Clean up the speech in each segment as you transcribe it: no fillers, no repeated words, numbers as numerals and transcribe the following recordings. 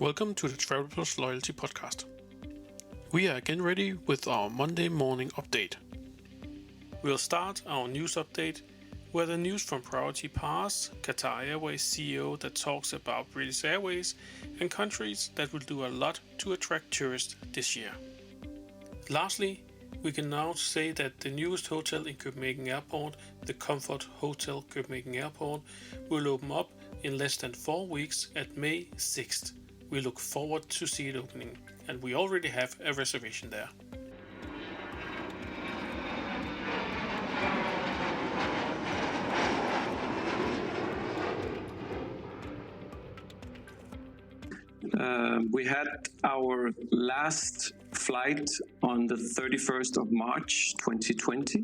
Welcome to the Travel Plus Loyalty Podcast. We are again ready with our Monday morning update. We'll start our news update with the news from Priority Pass, Qatar Airways CEO that talks about British Airways and countries that will do a lot to attract tourists this year. Lastly, we can now say that the newest hotel in Copenhagen Airport, the Comfort Hotel Copenhagen Airport, will open up in less than 4 weeks at May 6th. We look forward to see it opening, and we already have a reservation there. We had our last flight on the 31st of March 2020.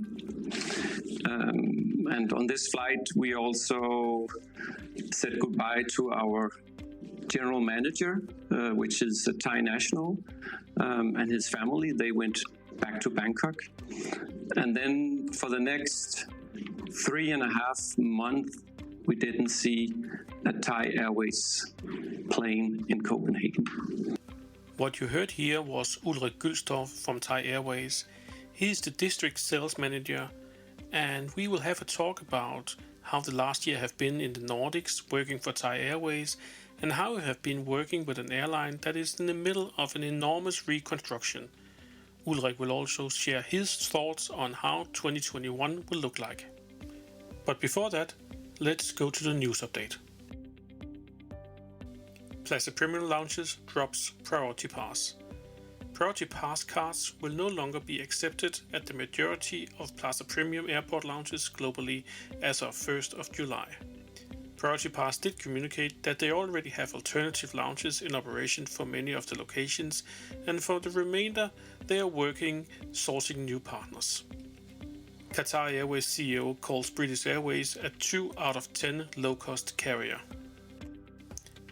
And on this flight, we also said goodbye to our general manager, which is a Thai national, and his family. They went back to Bangkok. And then for the next 3.5 months, we didn't see a Thai Airways plane in Copenhagen. What you heard here was Ulrik Gylstorff from Thai Airways. He's the district sales manager, and we will have a talk about how the last year have been in the Nordics working for Thai Airways and how we have been working with an airline that is in the middle of an enormous reconstruction. Ulrik will also share his thoughts on how 2021 will look like. But before that, let's go to the news update. Plaza Premium Lounges drops Priority Pass. Priority Pass cards will no longer be accepted at the majority of Plaza Premium airport lounges globally as of 1st of July. Priority Pass did communicate that they already have alternative lounges in operation for many of the locations, and for the remainder they are working sourcing new partners. Qatar Airways CEO calls British Airways a 2 out of 10 low-cost carrier.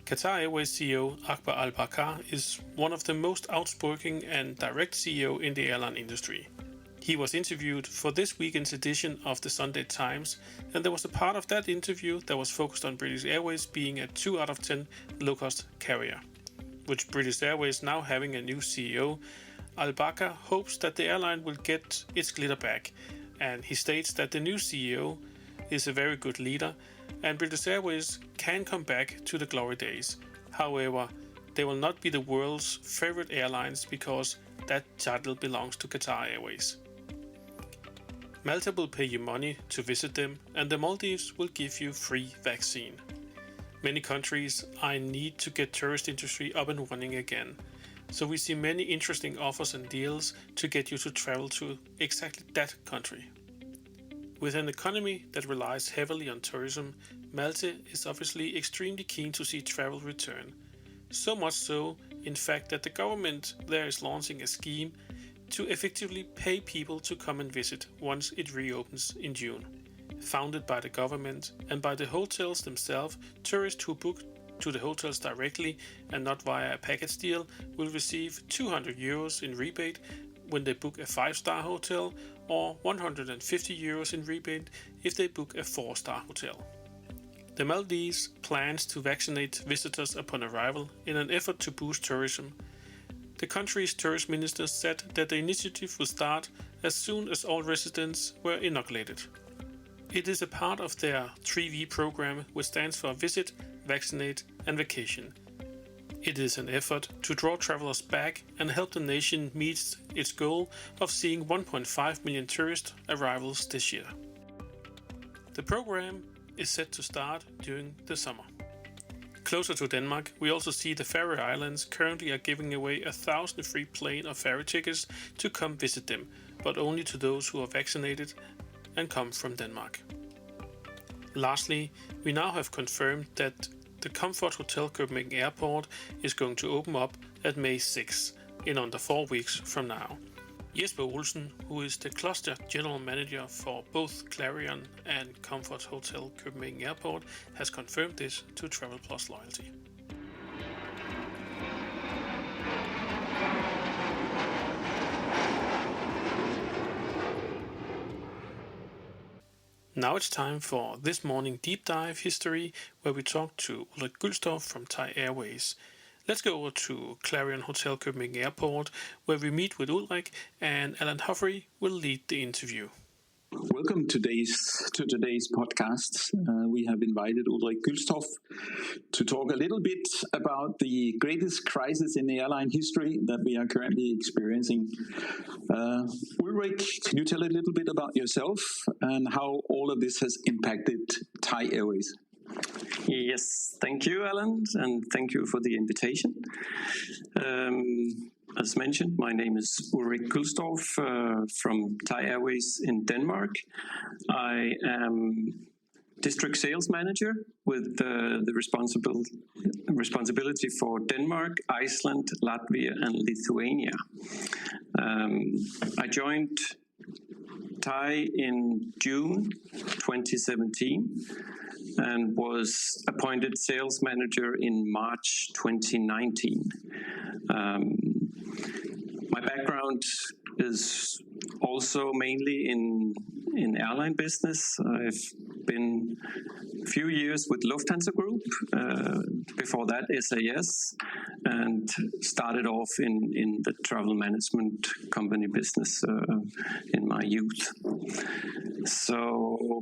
Qatar Airways CEO Akbar Al-Bakr is one of the most outspoken and direct CEO in the airline industry. He was interviewed for this weekend's edition of the Sunday Times, and there was a part of that interview that was focused on British Airways being a 2 out of 10 low-cost carrier. With British Airways now having a new CEO, Al-Bakr hopes that the airline will get its glitter back, and he states that the new CEO is a very good leader and British Airways can come back to the glory days. However, they will not be the world's favorite airlines because that title belongs to Qatar Airways. Malta will pay you money to visit them, and the Maldives will give you free vaccine. Many countries are in need to get tourist industry up and running again. So we see many interesting offers and deals to get you to travel to exactly that country. With an economy that relies heavily on tourism, Malta is obviously extremely keen to see travel return. So much so, in fact, that the government there is launching a scheme to effectively pay people to come and visit once it reopens in June. Founded by the government and by the hotels themselves, tourists who book to the hotels directly and not via a package deal will receive 200 euros in rebate when they book a 5-star hotel, or 150 euros in rebate if they book a 4-star hotel. The Maldives plans to vaccinate visitors upon arrival in an effort to boost tourism. The country's tourist minister said that the initiative will start as soon as all residents were inoculated. It is a part of their 3V program, which stands for Visit, Vaccinate and Vacation. It is an effort to draw travelers back and help the nation meet its goal of seeing 1.5 million tourist arrivals this year. The program is set to start during the summer. Closer to Denmark, we also see the Faroe Islands currently are giving away 1,000 free plane or ferry tickets to come visit them, but only to those who are vaccinated and come from Denmark. Lastly, we now have confirmed that the Comfort Hotel Copenhagen Airport is going to open up at May 6th, in under 4 weeks from now. Jesper Olsen, who is the cluster general manager for both Clarion and Comfort Hotel Copenhagen Airport, has confirmed this to Travel Plus Loyalty. Now it's time for this morning deep dive history, where we talk to Ulrik Gylstorff from Thai Airways. Let's go over to Clarion Hotel Copenhagen Airport, where we meet with Ulrik, and Alan Humphrey will lead the interview. Welcome to today's podcast. We have invited Ulrik Gülstorff to talk a little bit about the greatest crisis in the airline history that we are currently experiencing. Ulrik, can you tell a little bit about yourself and how all of this has impacted Thai Airways? Yes, thank you, Alan, and thank you for the invitation. As mentioned, my name is Ulrik Gülstorff from Thai Airways in Denmark. I am district sales manager with the responsibility for Denmark, Iceland, Latvia, and Lithuania. I joined Thai in June 2017 and was appointed sales manager in March 2019. My background is also mainly in airline business. I've been a few years with Lufthansa Group, before that SAS, and started off in the travel management company business in my youth.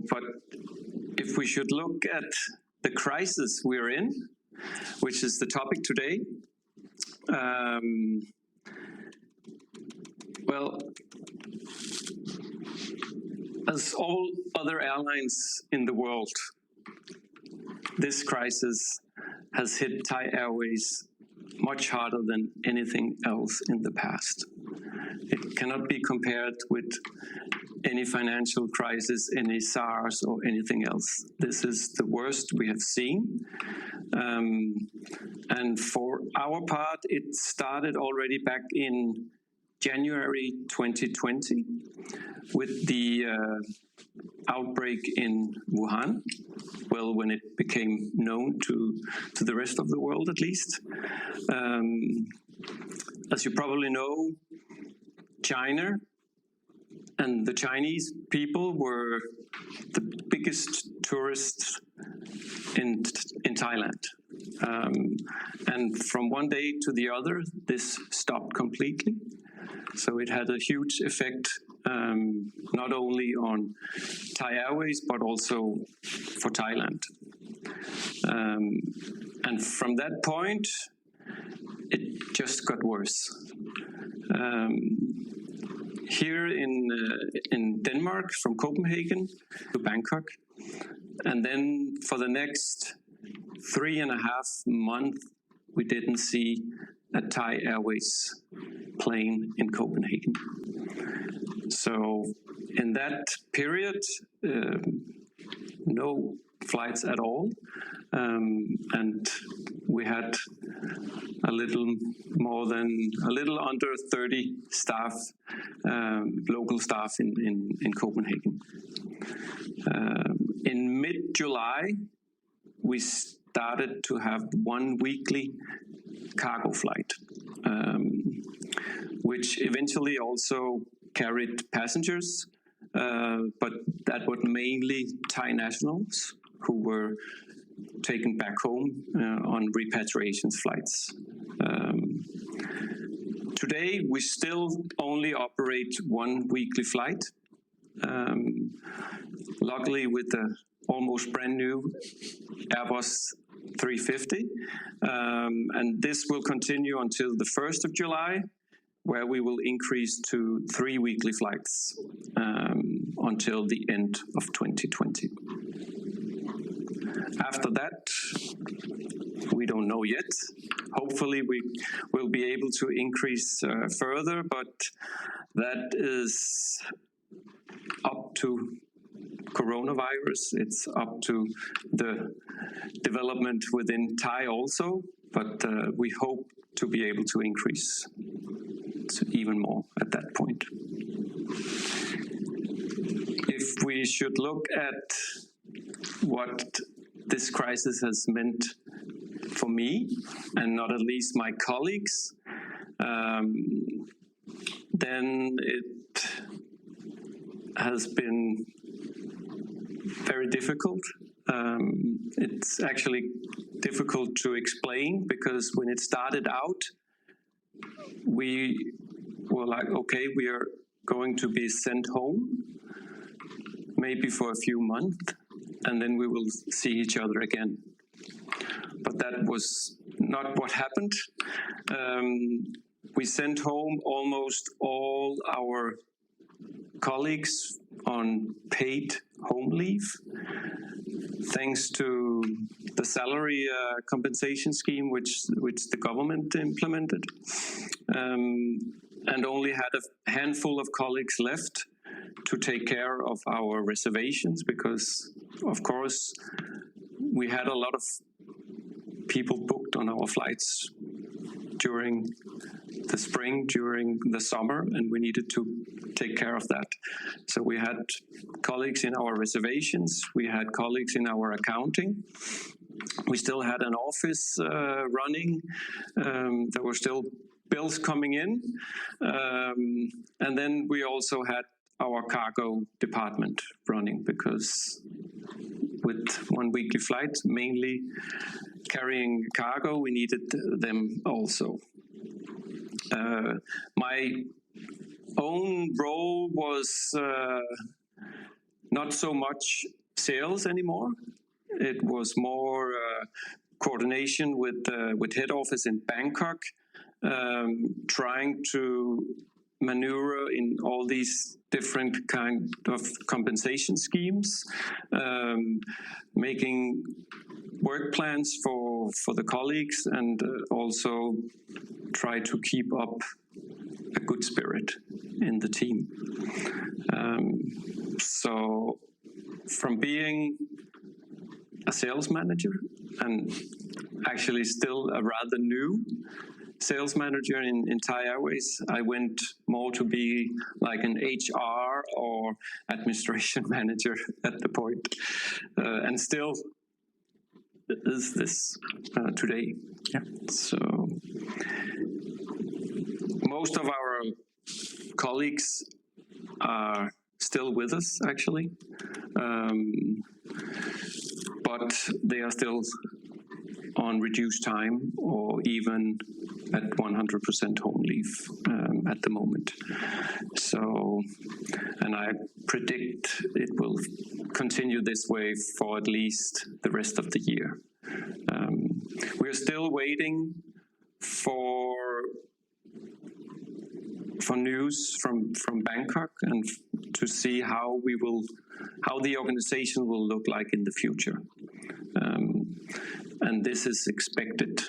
But if we should look at the crisis we're in, which is the topic today, well, as all other airlines in the world, this crisis has hit Thai Airways much harder than anything else in the past. It cannot be compared with any financial crisis, any SARS or anything else. This is the worst we have seen. And for our part, it started already back in January 2020 with the outbreak in Wuhan, well, when it became known to the rest of the world at least. As you probably know, China and the Chinese people were the biggest tourists in Thailand. And from one day to the other, this stopped completely. So it had a huge effect, not only on Thai Airways, but also for Thailand. And from that point, it just got worse. Here in Denmark, from Copenhagen to Bangkok, and then for the next 3.5 months, we didn't see a Thai Airways plane in Copenhagen. So in that period, no flights at all, and we had a little under 30 staff, local staff in Copenhagen. In mid-July, we started to have one weekly cargo flight, which eventually also carried passengers, but that were mainly Thai nationals who were taken back home on repatriation flights. Today, we still only operate one weekly flight. Luckily, with the almost brand new Airbus 350, and this will continue until the 1st of July, where we will increase to 3 weekly flights until the end of 2020. After that, we don't know yet. Hopefully we will be able to increase further, but that is up to coronavirus. It's up to the development within Thai also, but we hope to be able to increase even more at that point. If we should look at what this crisis has meant for me, and not at least my colleagues, then it has been very difficult. It's actually difficult to explain, because when it started out, we were like, okay, we are going to be sent home, maybe for a few months, and then we will see each other again. But that was not what happened. We sent home almost all our colleagues on paid home leave, thanks to the salary compensation scheme which the government implemented, and only had a handful of colleagues left to take care of our reservations, because, of course, we had a lot of people booked on our flights during the spring, during the summer, and we needed to take care of that. So we had colleagues in our reservations, we had colleagues in our accounting, we still had an office running, there were still bills coming in, and then we also had our cargo department running, because with one weekly flight, mainly carrying cargo, we needed them also. My own role was not so much sales anymore. It was more coordination with head office in Bangkok, trying to maneuver in all these different kind of compensation schemes, making work plans for the colleagues, and also try to keep up a good spirit in the team. So from being a sales manager, and actually still a rather new sales manager in Thai Airways, I went more to be like an HR or administration manager at the point, and still is this today. Yeah. So most of our colleagues are still with us, actually, but they are still on reduced time, or even at 100% home leave at the moment. So, and I predict it will continue this way for at least the rest of the year. We're still waiting for news from Bangkok, and to see how the organization will look like in the future. And this is expected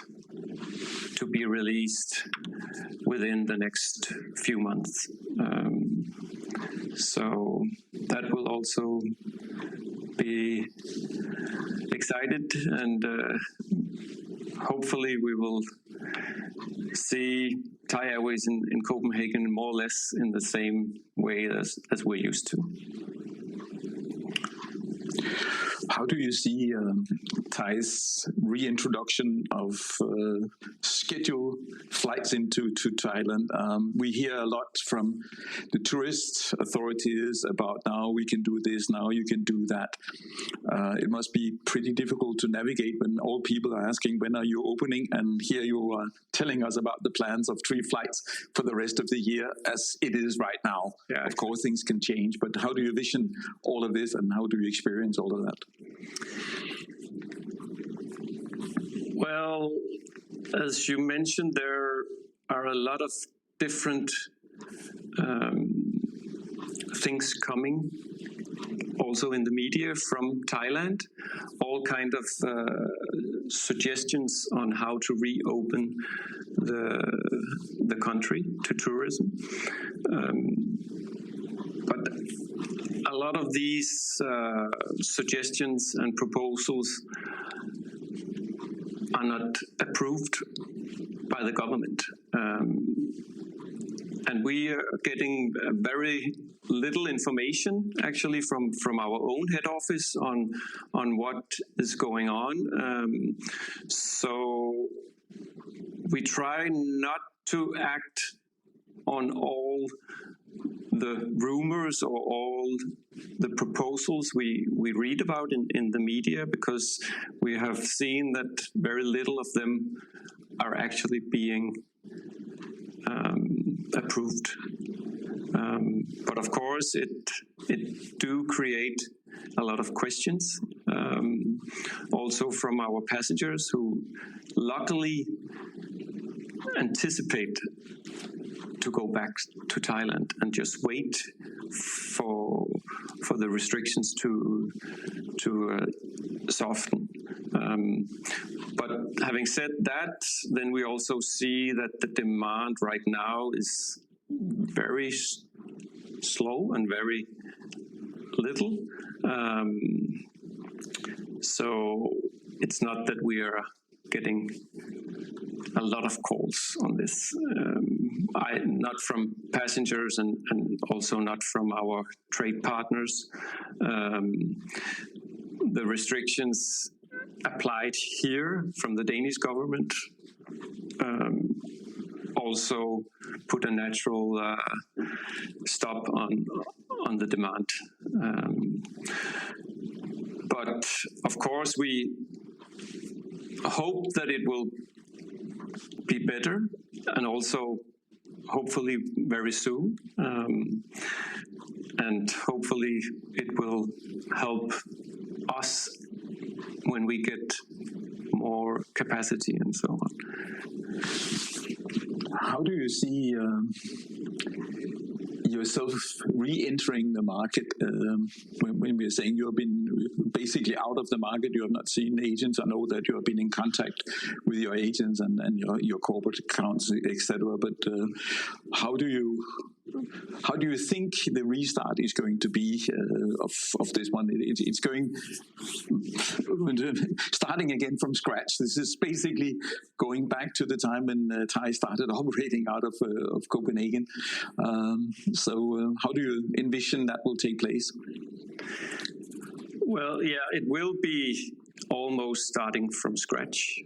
to be released within the next few months. So that will also be excited, and hopefully we will see Thai Airways in Copenhagen more or less in the same way as we're used to. How do you see Thai's reintroduction of scheduled flights into Thailand? We hear a lot from the tourist authorities about, now we can do this, now you can do that. It must be pretty difficult to navigate when all people are asking, when are you opening? And here you are telling us about the plans of 3 flights for the rest of the year, as it is right now. Yeah. Of course, things can change, but how do you vision all of this, and how do you experience all of that? Well, as you mentioned, there are a lot of different things coming also in the media from Thailand, all kind of suggestions on how to reopen the country to tourism. But a lot of these suggestions and proposals are not approved by the government. And we are getting very little information, actually, from our own head office on what is going on. So we try not to act on all the rumors or all the proposals we read about in the media, because we have seen that very little of them are actually being approved. But of course, it do create a lot of questions, also from our passengers who luckily anticipate to go back to Thailand and just wait for the restrictions to soften. But having said that, then we also see that the demand right now is very slow and very little. So it's not that we are getting a lot of calls on this, not from passengers and also not from our trade partners. The restrictions applied here from the Danish government also put a natural stop on the demand. But of course, we hope that it will be better, and also hopefully very soon. And hopefully it will help us when we get more capacity and so on. How do you see yourself re-entering the market? When we're saying you have been basically out of the market, you have not seen agents. I know that you have been in contact with your agents and your corporate accounts, etc. But how do you think the restart is going to be of this one? It's going starting again from scratch. This is basically going back to the time when Thai started operating out of Copenhagen. So how do you envision that will take place? Well, yeah, it will be almost starting from scratch.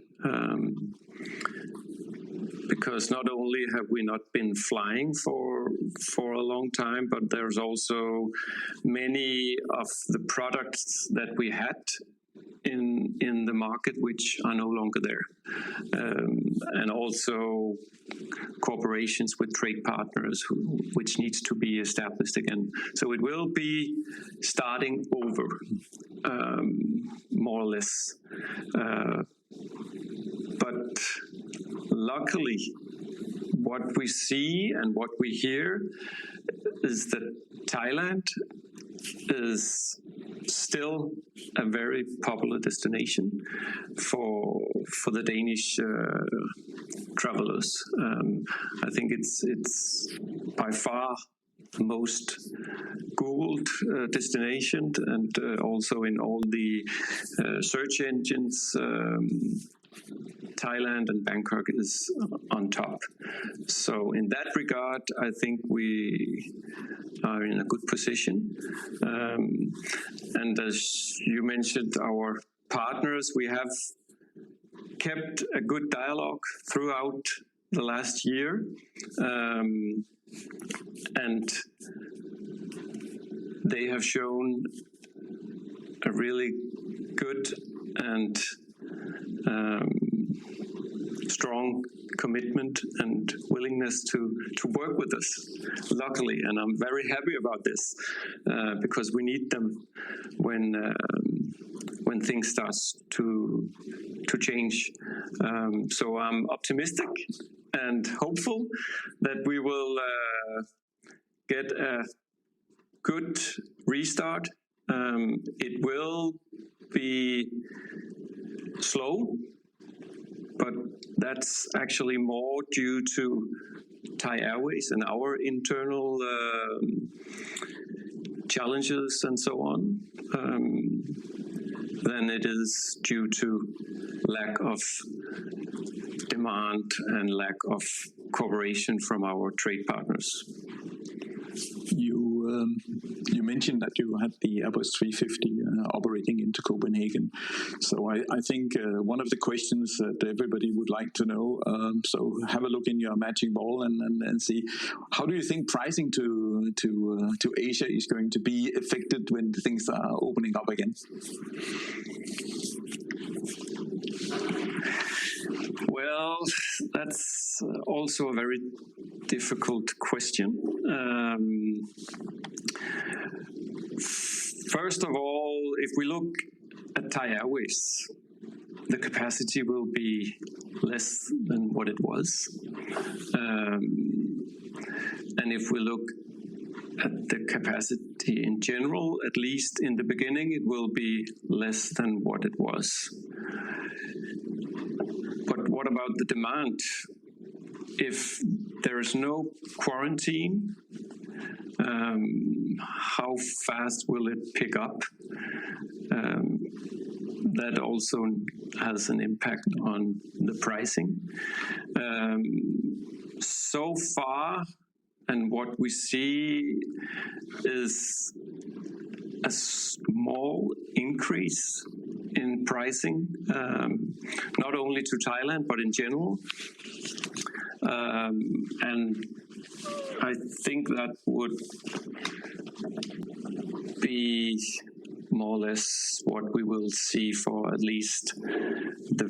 Because not only have we not been flying for a long time, but there's also many of the products that we had in the market which are no longer there, and also cooperations with trade partners which needs to be established again. So it will be starting over, more or less. But luckily, what we see and what we hear is that Thailand is still a very popular destination for the Danish travelers. I think it's by far the most Googled destination, and also in all the search engines. Thailand and Bangkok is on top. So in that regard, I think we are in a good position. And as you mentioned, our partners, we have kept a good dialogue throughout the last year. And they have shown a really good and strong commitment and willingness to work with us, luckily, and I'm very happy about this, because we need them when things start to change. So I'm optimistic and hopeful that we will get a good restart. It will be slow, but that's actually more due to Thai Airways and our internal challenges and so on, than it is due to lack of demand and lack of cooperation from our trade partners. You you mentioned that you had the Airbus 350 operating into Copenhagen. So I think one of the questions that everybody would like to know. So have a look in your magic ball and see, how do you think pricing to Asia is going to be affected when things are opening up again? Well, that's also a very difficult question. First of all, if we look at Thai Airways, the capacity will be less than what it was. And if we look at the capacity in general, at least in the beginning, it will be less than what it was. But what about the demand? If there is no quarantine, how fast will it pick up? That also has an impact on the pricing. So far, and what we see is a small increase in pricing, not only to Thailand, but in general. And I think that would be more or less what we will see for at least the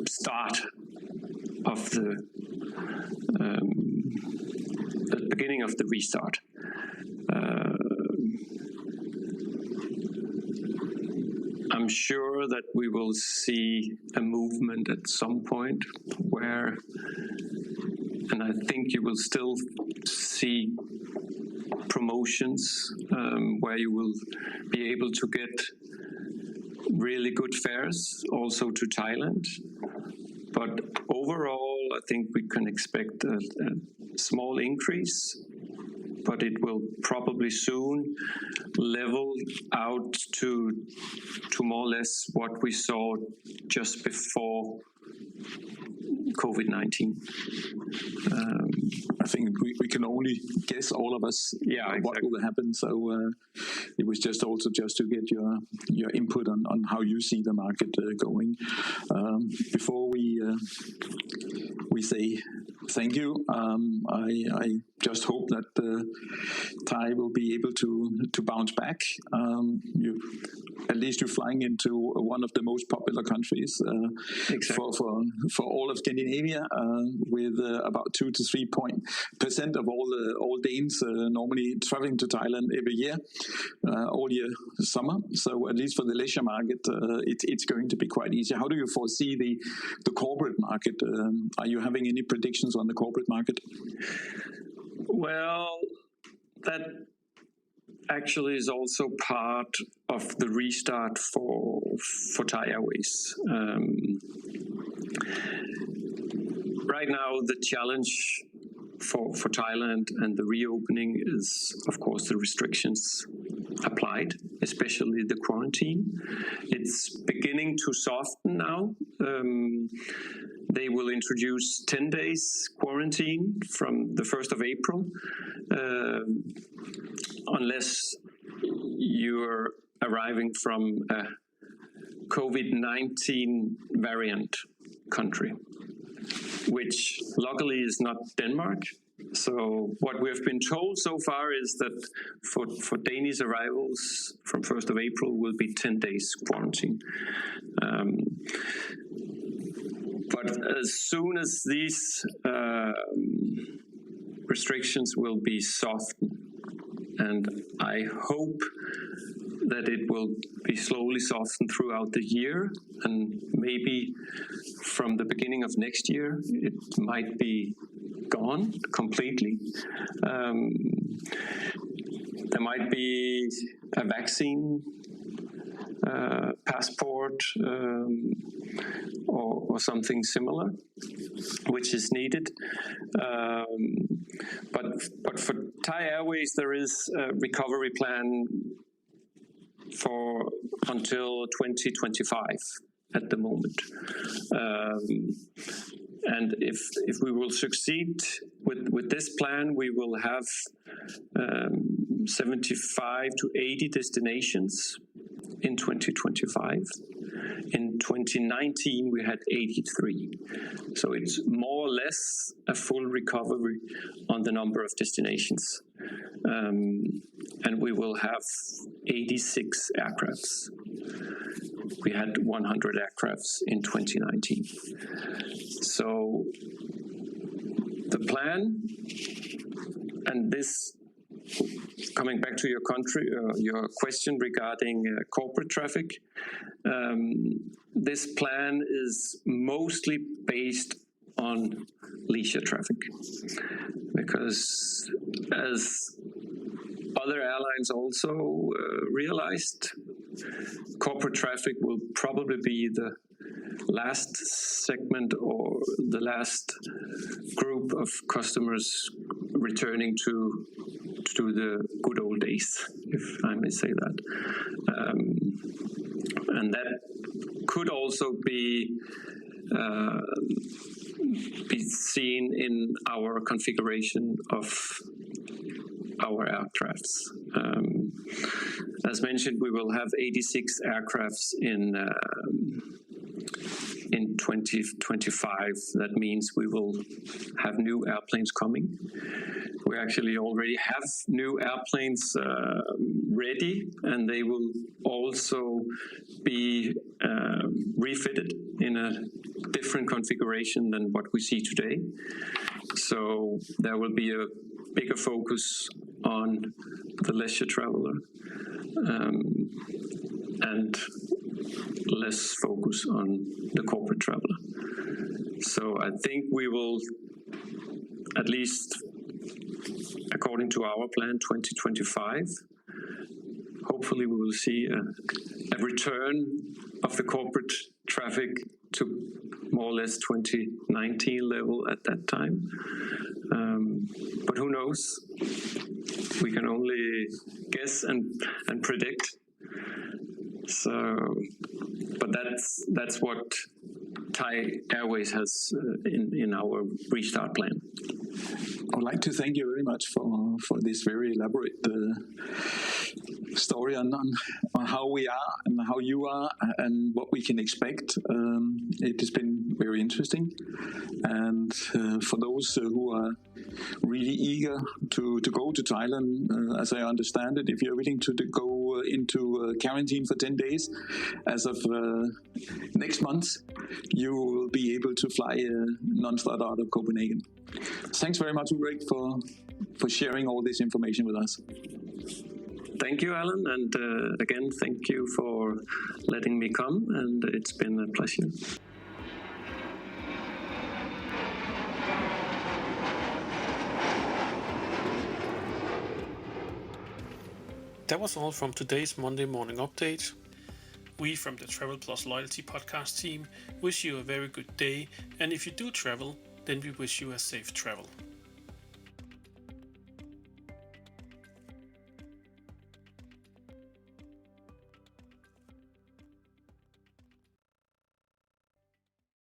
start of the beginning of the restart. I'm sure that we will see a movement at some point where, and I think you will still see promotions where you will be able to get really good fares also to Thailand. But overall, I think we can expect a small increase, but it will probably soon level out to more or less what we saw just before COVID-19. I think we can only guess, all of us, what will happen. So it was just also just to get your input on how you see the market going. Before we say thank you, I just hope that Thai will be able to bounce back. At least you're flying into one of the most popular countries for all of Scandinavia, with about 2 to 3% of all Danes normally traveling to Thailand every year, all year summer. So at least for the leisure market, it's going to be quite easy. How do you foresee the corporate market? Are you having any predictions on the corporate market? Well, that actually is also part of the restart for Thai Airways. Right now, the challenge for Thailand and the reopening is, of course, the restrictions applied, especially the quarantine. It's beginning to soften now. They will introduce 10 days quarantine from the 1st of April, unless you're arriving from a COVID-19 variant country, which luckily is not Denmark. So what we have been told so far is that for Danish arrivals from 1st of April will be 10 days quarantine. But as soon as these restrictions will be softened, and I hope that it will be slowly softened throughout the year, and maybe from the beginning of next year, it might be gone completely. There might be a vaccine passport or something similar, which is needed. But for Thai Airways, there is a recovery plan for until 2025 at the moment. And if we will succeed with this plan, we will have 75 to 80 destinations in 2025. In 2019, we had 83. So it's more or less a full recovery on the number of destinations. And we will have 86 aircrafts. We had 100 aircrafts in 2019. So the plan, and this, coming back to your question regarding corporate traffic, this plan is mostly based on leisure traffic, because as other airlines also realized, corporate traffic will probably be the last segment or the last group of customers returning to the good old days, if I may say that. And that could also be seen in our configuration of our aircrafts. As mentioned, we will have 86 aircrafts in 2025. That means we will have new airplanes coming. We actually already have new airplanes ready, and they will also be refitted in a different configuration than what we see today. So there will be a bigger focus on the leisure traveler and less focus on the corporate traveler. So I think we will, at least according to our plan, 2025, hopefully we will see a return of the corporate traffic to more or less 2019 level at that time. But who knows? We can only guess and predict. So, but that's what Thai Airways has in our restart plan. I would like to thank you very much for this very elaborate story on how we are and how you are and what we can expect. It has been very interesting. And for those who are really eager to go to Thailand, as I understand it, if you're willing to go into quarantine for 10 days, as of next month, you will be able to fly non-stop out of Copenhagen. Thanks very much, Ulrik, for sharing all this information with us. Thank you, Alan, and again, thank you for letting me come, and it's been a pleasure. That was all from today's Monday morning update. We from the Travel Plus Loyalty podcast team wish you a very good day, and if you do travel, then we wish you a safe travel.